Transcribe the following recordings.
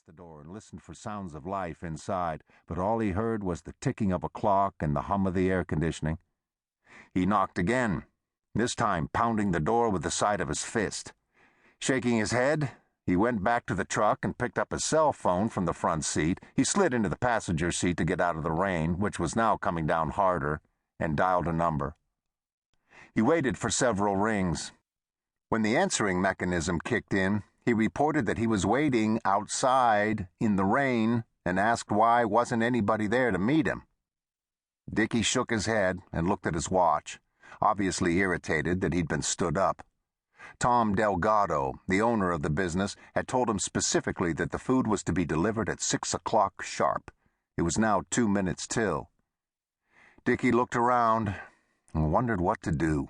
the door and listened for sounds of life inside, but all he heard was the ticking of a clock and the hum of the air conditioning. He knocked again, this time pounding the door with the side of his fist. Shaking his head, he went back to the truck and picked up his cell phone from the front seat. He slid into the passenger seat to get out of the rain, which was now coming down harder, and dialed a number. He waited for several rings. When the answering mechanism kicked in, he reported that he was waiting outside in the rain and asked why wasn't anybody there to meet him. Dickie shook his head and looked at his watch, obviously irritated that he'd been stood up. Tom Delgado, the owner of the business, had told him specifically that the food was to be delivered at 6 o'clock sharp. It was now 2 minutes till. Dickie looked around and wondered what to do.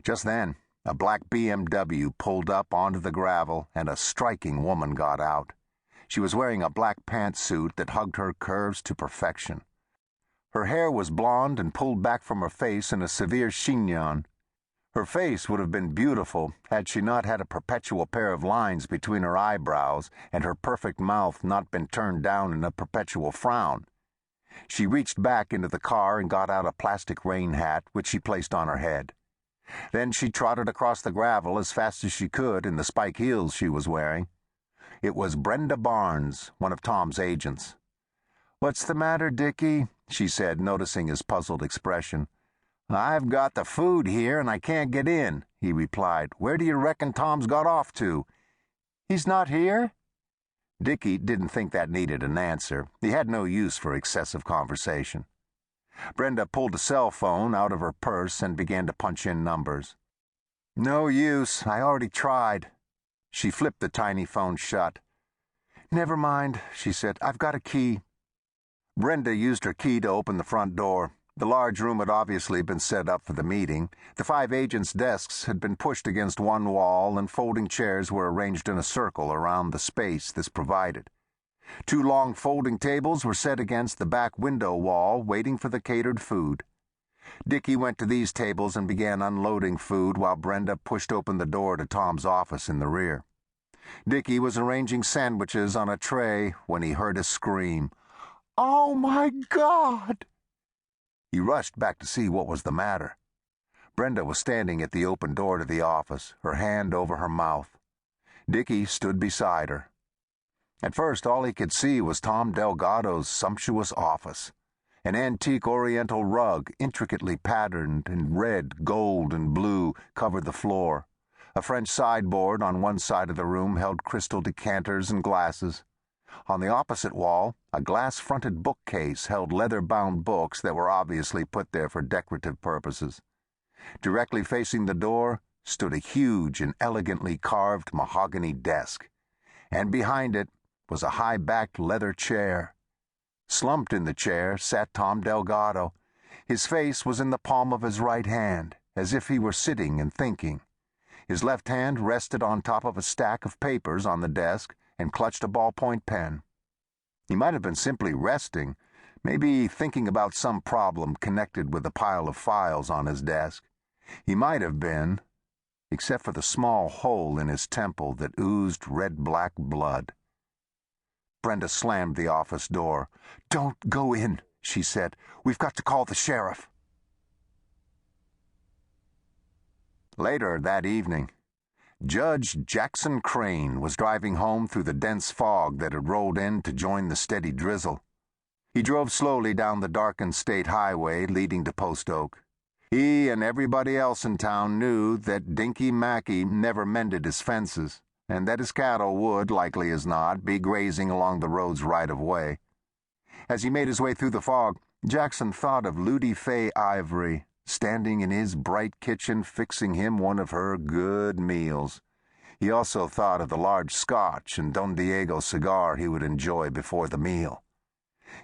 Just then, a black BMW pulled up onto the gravel and a striking woman got out. She was wearing a black pantsuit that hugged her curves to perfection. Her hair was blonde and pulled back from her face in a severe chignon. Her face would have been beautiful had she not had a perpetual pair of lines between her eyebrows and her perfect mouth not been turned down in a perpetual frown. She reached back into the car and got out a plastic rain hat, which she placed on her head. Then she trotted across the gravel as fast as she could in the spike heels she was wearing. It was Brenda Barnes, one of Tom's agents. "What's the matter, Dickie?" she said, noticing his puzzled expression. "I've got the food here and I can't get in," he replied. "Where do you reckon Tom's got off to?" "He's not here?" Dickie didn't think that needed an answer. He had no use for excessive conversation. Brenda pulled a cell phone out of her purse and began to punch in numbers. "No use. I already tried." She flipped the tiny phone shut. "Never mind," she said. "I've got a key." Brenda used her key to open the front door. The large room had obviously been set up for the meeting. The 5 agents' desks had been pushed against one wall, and folding chairs were arranged in a circle around the space this provided. 2 long folding tables were set against the back window wall, waiting for the catered food. Dickie went to these tables and began unloading food while Brenda pushed open the door to Tom's office in the rear. Dickie was arranging sandwiches on a tray when he heard a scream. "Oh, my God!" He rushed back to see what was the matter. Brenda was standing at the open door to the office, her hand over her mouth. Dickie stood beside her. At first, all he could see was Tom Delgado's sumptuous office. An antique oriental rug, intricately patterned in red, gold, and blue, covered the floor. A French sideboard on one side of the room held crystal decanters and glasses. On the opposite wall, a glass-fronted bookcase held leather-bound books that were obviously put there for decorative purposes. Directly facing the door stood a huge and elegantly carved mahogany desk, and behind it was a high-backed leather chair. Slumped in the chair sat Tom Delgado. His face was in the palm of his right hand, as if he were sitting and thinking. His left hand rested on top of a stack of papers on the desk and clutched a ballpoint pen. He might have been simply resting, maybe thinking about some problem connected with the pile of files on his desk. He might have been, except for the small hole in his temple that oozed red-black blood. Brenda slammed the office door. "Don't go in," she said. "We've got to call the sheriff." Later that evening, Judge Jackson Crain was driving home through the dense fog that had rolled in to join the steady drizzle. He drove slowly down the darkened state highway leading to Post Oak. He and everybody else in town knew that Dinky Mackey never mended his fences, and that his cattle would, likely as not, be grazing along the road's right-of-way. As he made his way through the fog, Jackson thought of Ludy Fay Ivory, standing in his bright kitchen fixing him one of her good meals. He also thought of the large Scotch and Don Diego cigar he would enjoy before the meal.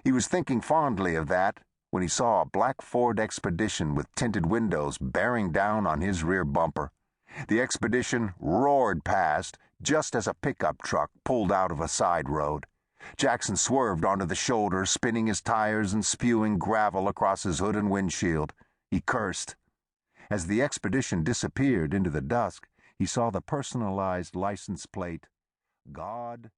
He was thinking fondly of that when he saw a black Ford Expedition with tinted windows bearing down on his rear bumper. The Expedition roared past just as a pickup truck pulled out of a side road. Jackson swerved onto the shoulder, spinning his tires and spewing gravel across his hood and windshield. He cursed. As the Expedition disappeared into the dusk, he saw the personalized license plate, God